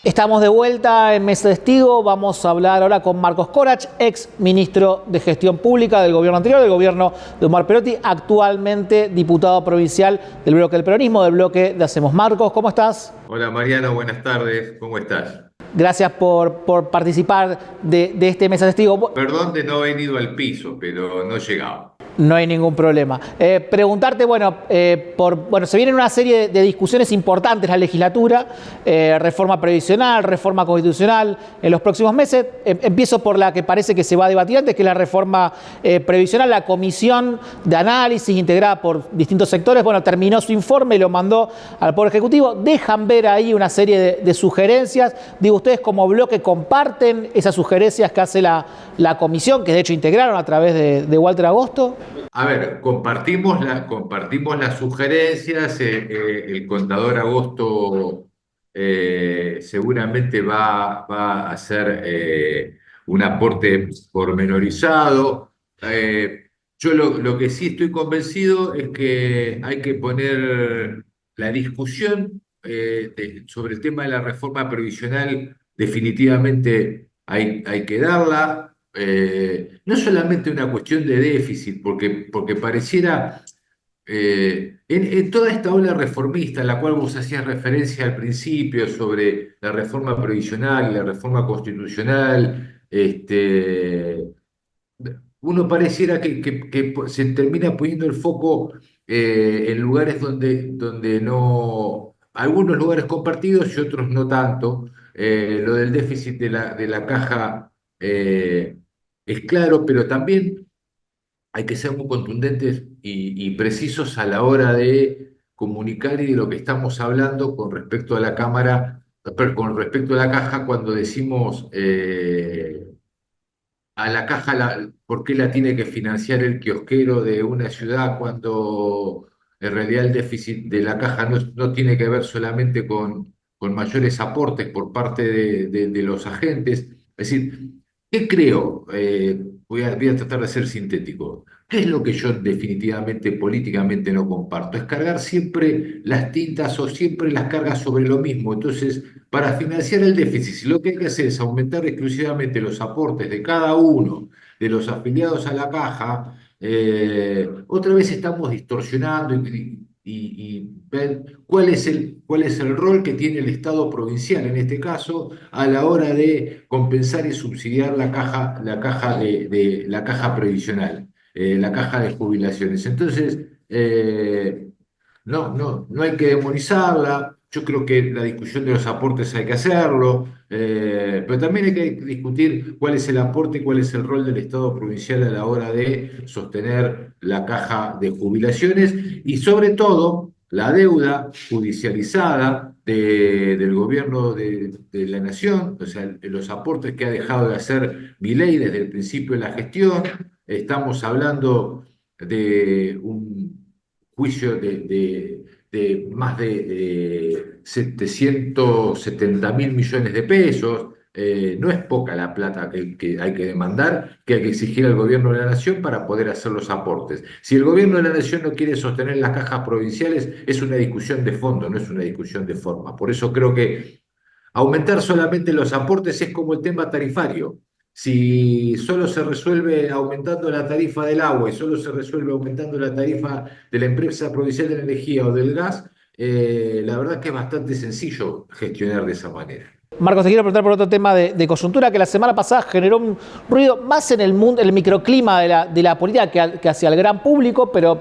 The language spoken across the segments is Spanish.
Estamos de vuelta en Mesa de Testigo. Vamos a hablar ahora con Marcos Corach, ex ministro de Gestión Pública del gobierno anterior, del gobierno de Omar Perotti, actualmente diputado provincial del bloque del peronismo, del bloque de Hacemos. Marcos, ¿cómo estás? Hola Mariano, buenas tardes, ¿cómo estás? Gracias por participar de este Mesa de Testigo. Perdón de no haber ido al piso, pero no llegaba. No hay ningún problema. Preguntarte, se vienen una serie de discusiones importantes en la legislatura, reforma previsional, reforma constitucional en los próximos meses. Empiezo por la que parece que se va a debatir antes, que es la reforma previsional. La comisión de análisis integrada por distintos sectores, terminó su informe y lo mandó al Poder Ejecutivo. Dejan ver ahí una serie de sugerencias. Digo, ustedes como bloque comparten esas sugerencias que hace la comisión, que de hecho integraron a través de Walter Agosto. A ver, compartimos las sugerencias, el contador Agosto seguramente va a hacer un aporte pormenorizado. Yo lo que sí estoy convencido es que hay que poner la discusión sobre el tema de la reforma previsional, definitivamente hay que darla. No es solamente una cuestión de déficit, porque pareciera, en toda esta ola reformista a la cual vos hacías referencia al principio sobre la reforma previsional y la reforma constitucional, uno pareciera que se termina poniendo el foco en lugares donde no, algunos lugares compartidos y otros no tanto. Lo del déficit de la caja es claro, pero también hay que ser muy contundentes y precisos a la hora de comunicar y de lo que estamos hablando con respecto a la Cámara, con respecto a la caja cuando decimos a la caja, ¿por qué la tiene que financiar el kiosquero de una ciudad cuando en realidad el déficit de la caja no tiene que ver solamente con mayores aportes por parte de los agentes? Es decir, ¿qué creo? Voy a tratar de ser sintético. ¿Qué es lo que yo definitivamente políticamente no comparto? Es cargar siempre las tintas o siempre las cargas sobre lo mismo. Entonces, para financiar el déficit, si lo que hay que hacer es aumentar exclusivamente los aportes de cada uno de los afiliados a la caja, otra vez estamos distorsionando y ver cuál es el rol que tiene el Estado provincial, en este caso, a la hora de compensar y subsidiar la caja previsional, la caja de jubilaciones. Entonces, no hay que demonizarla. Yo creo que la discusión de los aportes hay que hacerlo, pero también hay que discutir cuál es el aporte y cuál es el rol del Estado provincial a la hora de sostener la caja de jubilaciones y sobre todo la deuda judicializada del gobierno de la nación, o sea, los aportes que ha dejado de hacer Milei desde el principio de la gestión. Estamos hablando de un juicio de más de 770 mil millones de pesos. No es poca la plata que hay que demandar, que hay que exigir al gobierno de la nación para poder hacer los aportes. Si el gobierno de la nación no quiere sostener las cajas provinciales, es una discusión de fondo, no es una discusión de forma. Por eso creo que aumentar solamente los aportes es como el tema tarifario. Si solo se resuelve aumentando la tarifa del agua y solo se resuelve aumentando la tarifa de la empresa provincial de la energía o del gas, la verdad que es bastante sencillo gestionar de esa manera. Marcos, te quiero preguntar por otro tema de coyuntura que la semana pasada generó un ruido más en el mundo, el microclima de la política que hacia el gran público, pero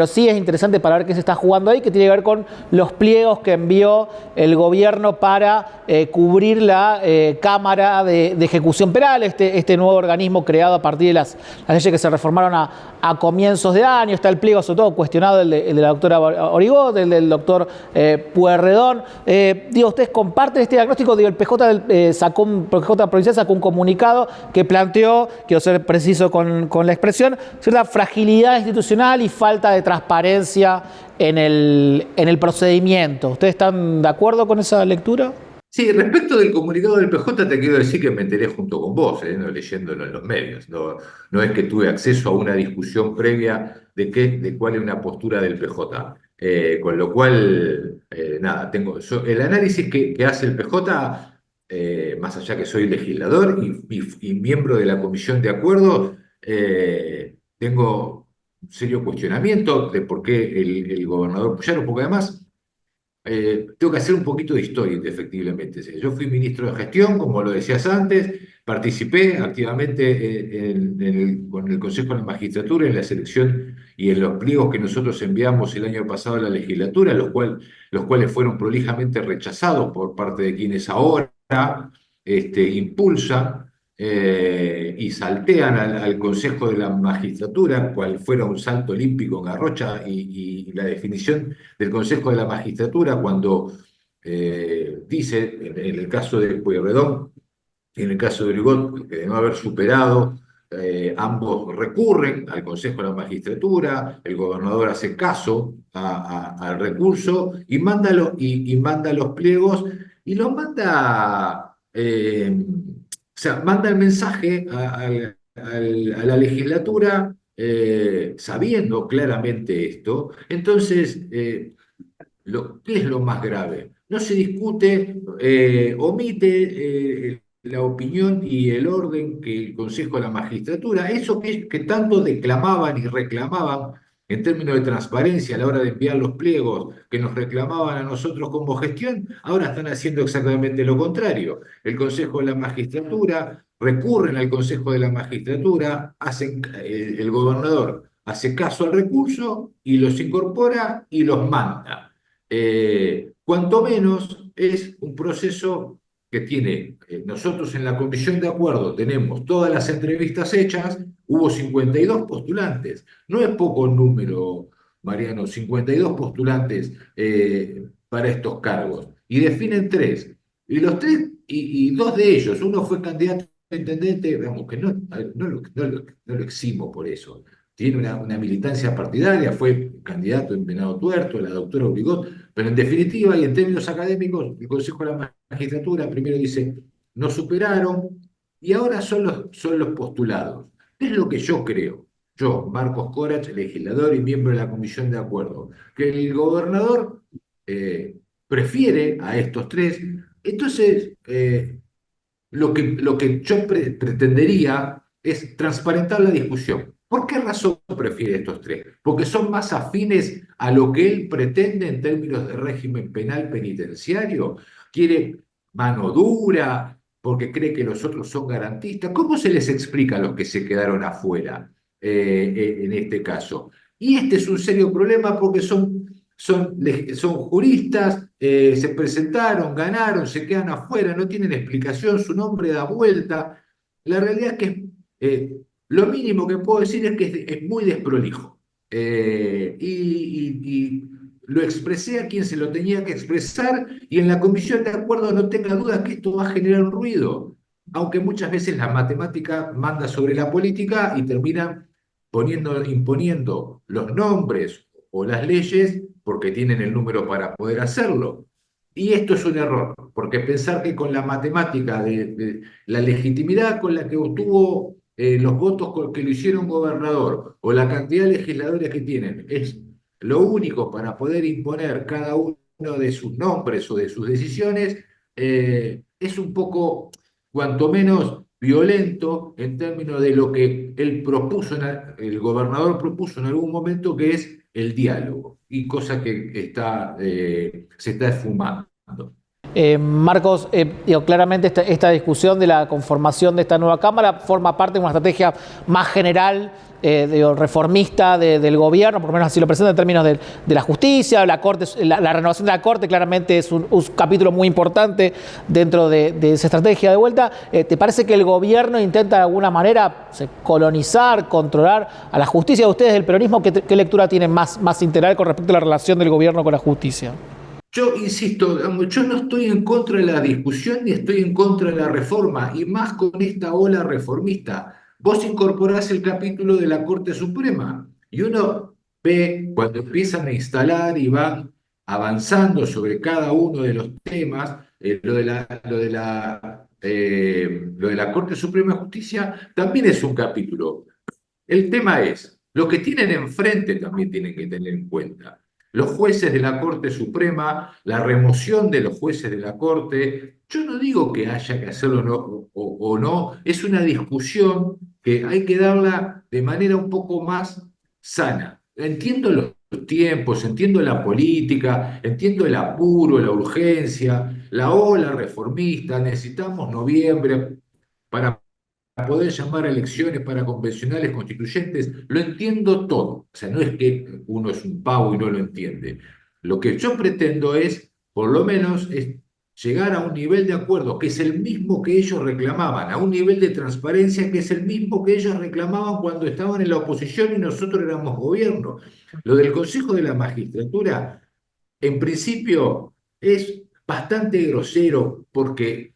sí es interesante para ver qué se está jugando ahí, que tiene que ver con los pliegos que envió el gobierno para cubrir la Cámara de Ejecución Penal, este nuevo organismo creado a partir de las leyes que se reformaron a comienzos de año. Está el pliego, sobre todo cuestionado, el de la doctora Origot, el del doctor Pueyrredón. ¿Ustedes comparten este diagnóstico? El PJ provincial sacó un comunicado que planteó, quiero ser preciso con la expresión, cierta fragilidad institucional y falta de transparencia en el procedimiento. ¿Ustedes están de acuerdo con esa lectura? Sí, respecto del comunicado del PJ, te quiero decir que me enteré junto con vos, no leyéndolo en los medios. No es que tuve acceso a una discusión previa de cuál es una postura del PJ. Con lo cual, nada, el análisis que hace el PJ más allá que soy legislador y miembro de la comisión de acuerdo, tengo un serio cuestionamiento de por qué el gobernador Puyaro, porque además tengo que hacer un poquito de historia, indefectiblemente. Sí, yo fui ministro de gestión, como lo decías antes, participé activamente con el Consejo de la Magistratura en la selección y en los pliegos que nosotros enviamos el año pasado a la legislatura, los cuales fueron prolijamente rechazados por parte de quienes ahora impulsan y saltean al Consejo de la Magistratura, cual fuera un salto olímpico en Garrocha, y la definición del Consejo de la Magistratura cuando dice, en el caso de Pueyrredón y en el caso de Origot, que de no haber superado, ambos recurren al Consejo de la Magistratura, el gobernador hace caso al recurso y y manda los pliegos y los manda, o sea, manda el mensaje a la legislatura sabiendo claramente esto. Entonces, ¿qué es lo más grave? No se discute, omite la opinión y el orden que el Consejo de la Magistratura, eso que tanto declamaban y reclamaban en términos de transparencia a la hora de enviar los pliegos, que nos reclamaban a nosotros como gestión, ahora están haciendo exactamente lo contrario. El Consejo de la Magistratura, recurren al Consejo de la Magistratura, el gobernador hace caso al recurso y los incorpora y los manda. Cuanto menos es un proceso que tiene, nosotros en la comisión de acuerdo tenemos todas las entrevistas hechas, hubo 52 postulantes, no es poco número, Mariano, 52 postulantes para estos cargos, y definen tres, y los tres, y dos de ellos, uno fue candidato a intendente, digamos que no lo eximo por eso, tiene una militancia partidaria, fue candidato en Venado Tuerto, la doctora Obligó, pero en definitiva y en términos académicos, el Consejo de la Magistratura primero dice, no superaron y ahora son los postulados. ¿Qué es lo que yo creo? Yo, Marcos Corach, legislador y miembro de la Comisión de Acuerdo, que el gobernador prefiere a estos tres. Entonces, lo que yo pretendería es transparentar la discusión. ¿Por qué razón prefiere estos tres? Porque son más afines a lo que él pretende en términos de régimen penal penitenciario. Quiere mano dura, porque cree que los otros son garantistas. ¿Cómo se les explica a los que se quedaron afuera en este caso? Y este es un serio problema porque son juristas, se presentaron, ganaron, se quedan afuera, no tienen explicación, su nombre da vuelta. La realidad es que lo mínimo que puedo decir es que es muy desprolijo. Y lo expresé a quien se lo tenía que expresar y en la comisión de acuerdo no tenga dudas que esto va a generar un ruido, aunque muchas veces la matemática manda sobre la política y termina imponiendo los nombres o las leyes porque tienen el número para poder hacerlo. Y esto es un error, porque pensar que con la matemática de la legitimidad con la que obtuvo los votos que lo hicieron gobernador o la cantidad de legisladores que tienen es lo único para poder imponer cada uno de sus nombres o de sus decisiones, es un poco, cuanto menos, violento en términos de lo que él propuso, el gobernador propuso en algún momento, que es el diálogo, y cosa que se está esfumando. Marcos, digo, claramente esta discusión de la conformación de esta nueva Cámara forma parte de una estrategia más general, digo, reformista del gobierno, por lo menos así lo presenta en términos de la justicia, la Corte, la renovación de la Corte claramente es un capítulo muy importante dentro de esa estrategia de vuelta. ¿Te parece que el gobierno intenta de alguna manera colonizar, controlar a la justicia? De ustedes del peronismo, ¿qué lectura tienen más integral con respecto a la relación del gobierno con la justicia? Yo insisto, digamos, yo no estoy en contra de la discusión ni estoy en contra de la reforma, y más con esta ola reformista. Vos incorporás el capítulo de la Corte Suprema y uno ve cuando empiezan a instalar y van avanzando sobre cada uno de los temas, lo de la Corte Suprema de Justicia también es un capítulo. El tema es, lo que tienen enfrente también tienen que tener en cuenta. los jueces de la Corte Suprema, la remoción de los jueces de la Corte. Yo no digo que haya que hacerlo o no, es una discusión que hay que darla de manera un poco más sana. Entiendo los tiempos, entiendo la política, entiendo el apuro, la urgencia, la ola reformista, necesitamos noviembre para poder llamar a elecciones para convencionales constituyentes, lo entiendo todo. O sea, no es que uno es un pavo y no lo entiende. Lo que yo pretendo es, por lo menos, es llegar a un nivel de acuerdo que es el mismo que ellos reclamaban, a un nivel de transparencia que es el mismo que ellos reclamaban cuando estaban en la oposición y nosotros éramos gobierno. Lo del Consejo de la Magistratura, en principio, es bastante grosero porque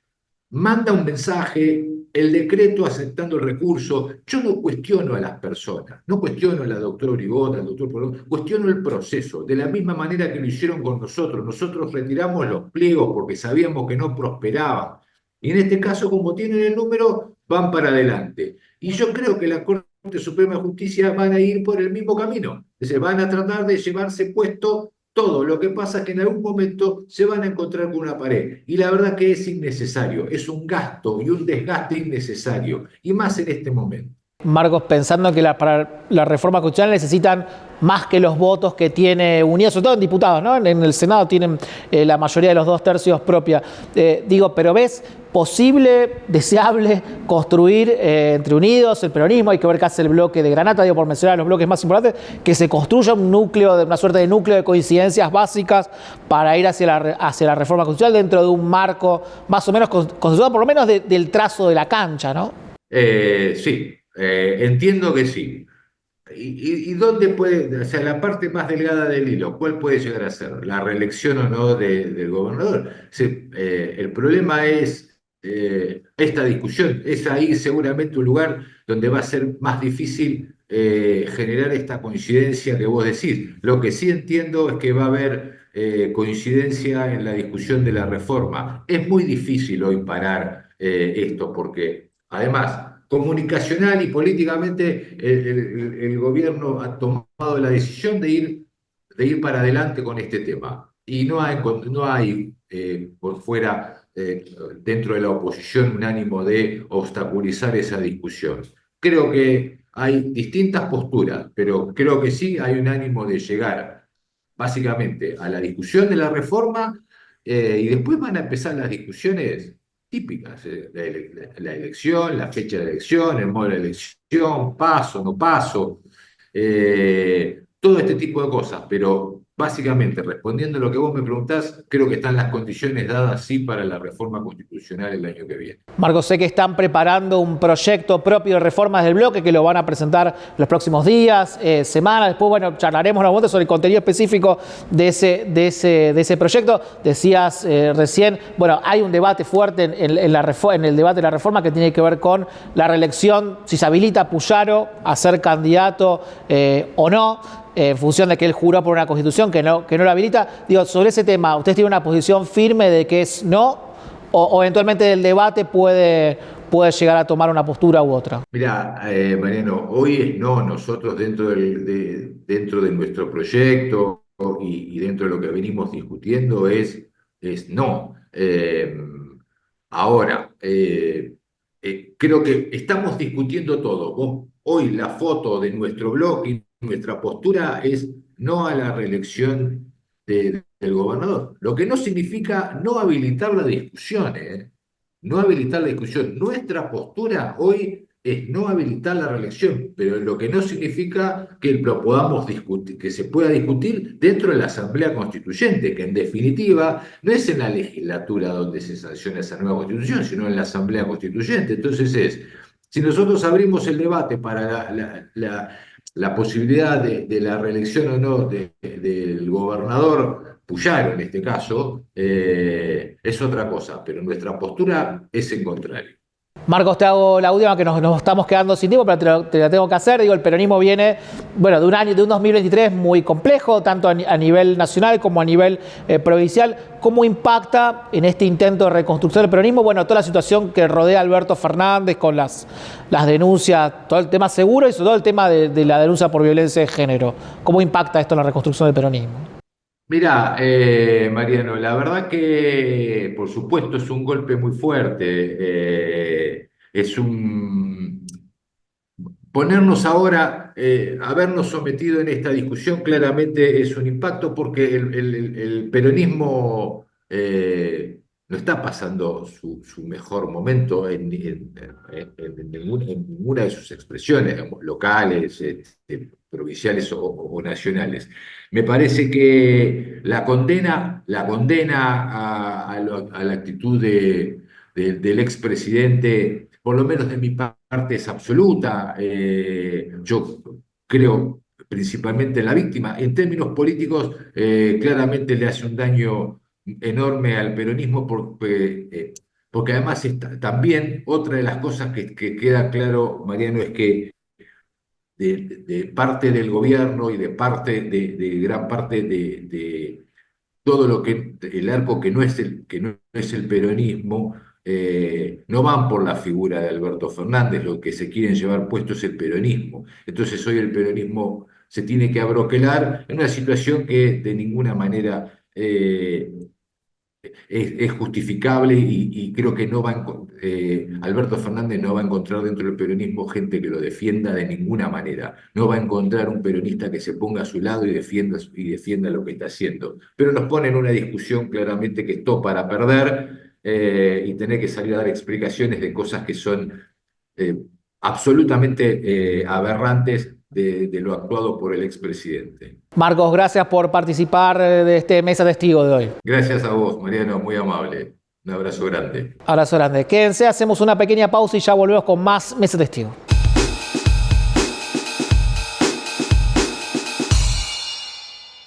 manda un mensaje, el decreto aceptando el recurso. Yo no cuestiono a las personas, no cuestiono a la doctora Uribot, al doctor Polón, cuestiono el proceso, de la misma manera que lo hicieron con nosotros. Nosotros retiramos los pliegos porque sabíamos que no prosperaban. Y en este caso, como tienen el número, van para adelante. Y yo creo que la Corte Suprema de Justicia van a ir por el mismo camino. Es decir, van a tratar de llevarse puesto todo. Lo que pasa es que en algún momento se van a encontrar con una pared. Y la verdad que es innecesario. Es un gasto y un desgaste innecesario. Y más en este momento. Marcos, pensando que para la reforma constitucional necesitan más que los votos que tiene Unidos, sobre todo en diputados, ¿no? En el Senado tienen la mayoría de los 2/3 propia. Pero ¿ves posible, deseable construir entre Unidos, el peronismo? Hay que ver qué hace el bloque de Granata, por mencionar los bloques más importantes, que se construya un núcleo, una suerte de núcleo de coincidencias básicas para ir hacia la reforma constitucional dentro de un marco más o menos consensuado, por lo menos del trazo de la cancha, ¿no? Sí. Entiendo que sí. ¿Y dónde puede, o sea, la parte más delgada del hilo, cuál puede llegar a ser? ¿La reelección o no del gobernador? Sí, el problema es esta discusión. Es ahí seguramente un lugar donde va a ser más difícil generar esta coincidencia que vos decís. Lo que sí entiendo es que va a haber coincidencia en la discusión de la reforma. Es muy difícil hoy parar esto porque, además, comunicacional y políticamente el gobierno ha tomado la decisión de ir para adelante con este tema. Y no hay por fuera, dentro de la oposición, un ánimo de obstaculizar esa discusión. Creo que hay distintas posturas, pero creo que sí hay un ánimo de llegar básicamente a la discusión de la reforma, y después van a empezar las discusiones típicas, la elección, la fecha de elección, el modo de elección, paso, no paso, todo este tipo de cosas, pero básicamente, respondiendo a lo que vos me preguntás, creo que están las condiciones dadas sí para la reforma constitucional el año que viene. Marcos, sé que están preparando un proyecto propio de reformas del bloque que lo van a presentar los próximos días, semanas. Después, bueno, charlaremos en algún momento sobre el contenido específico de ese proyecto. Decías recién, bueno, hay un debate fuerte en el debate de la reforma que tiene que ver con la reelección, si se habilita a Puyaro a ser candidato o no, en función de que él juró por una constitución que no lo habilita. Digo, sobre ese tema, ¿usted tiene una posición firme de que es no? O eventualmente el debate puede llegar a tomar una postura u otra? Mirá, Mariano, hoy es no. Nosotros dentro de nuestro proyecto y dentro de lo que venimos discutiendo es no. Ahora, creo que estamos discutiendo todo. Hoy la foto de nuestro blog y nuestra postura es no a la reelección del gobernador, lo que no significa no habilitar la discusión, ¿eh? No habilitar la discusión. Nuestra postura hoy es no habilitar la reelección, pero lo que no significa que lo podamos discutir, que se pueda discutir dentro de la Asamblea Constituyente, que en definitiva no es en la legislatura donde se sanciona esa nueva Constitución, sino en la Asamblea Constituyente. Entonces si nosotros abrimos el debate para la posibilidad de la reelección o no del gobernador Puyaro, en este caso, es otra cosa, pero nuestra postura es en contrario. Marcos, te hago la última, que nos estamos quedando sin tiempo, pero te la tengo que hacer. Digo, el peronismo viene, bueno, de un 2023 muy complejo, tanto a nivel nacional como a nivel provincial. ¿Cómo impacta en este intento de reconstrucción del peronismo? Bueno, toda la situación que rodea a Alberto Fernández con las denuncias, todo el tema seguro y sobre todo el tema de la denuncia por violencia de género. ¿Cómo impacta esto en la reconstrucción del peronismo? Mira, Mariano, la verdad que por supuesto es un golpe muy fuerte, es un ponernos ahora, habernos sometido en esta discusión claramente es un impacto porque el peronismo no está pasando su mejor momento en ninguna de sus expresiones, digamos, locales, provinciales o nacionales. Me parece que la condena a la actitud del expresidente, por lo menos de mi parte, es absoluta. Yo creo principalmente en la víctima. En términos políticos, claramente le hace un daño enorme al peronismo porque además también otra de las cosas que queda claro, Mariano, es que de parte del gobierno y de parte de gran parte de todo lo que el arco que no es el peronismo, no van por la figura de Alberto Fernández, lo que se quieren llevar puesto es el peronismo. Entonces hoy el peronismo se tiene que abroquelar en una situación que de ninguna manera es justificable y creo que Alberto Fernández no va a encontrar dentro del peronismo gente que lo defienda de ninguna manera. No va a encontrar un peronista que se ponga a su lado y defienda lo que está haciendo. Pero nos pone en una discusión claramente que esto para perder y tener que salir a dar explicaciones de cosas que son eh, absolutamente aberrantes de lo actuado por el expresidente. Marcos, gracias por participar de este Mesa Testigo de hoy. Gracias a vos, Mariano, muy amable. Un abrazo grande. Abrazo grande. Quédense, hacemos una pequeña pausa y ya volvemos con más Mesa Testigo.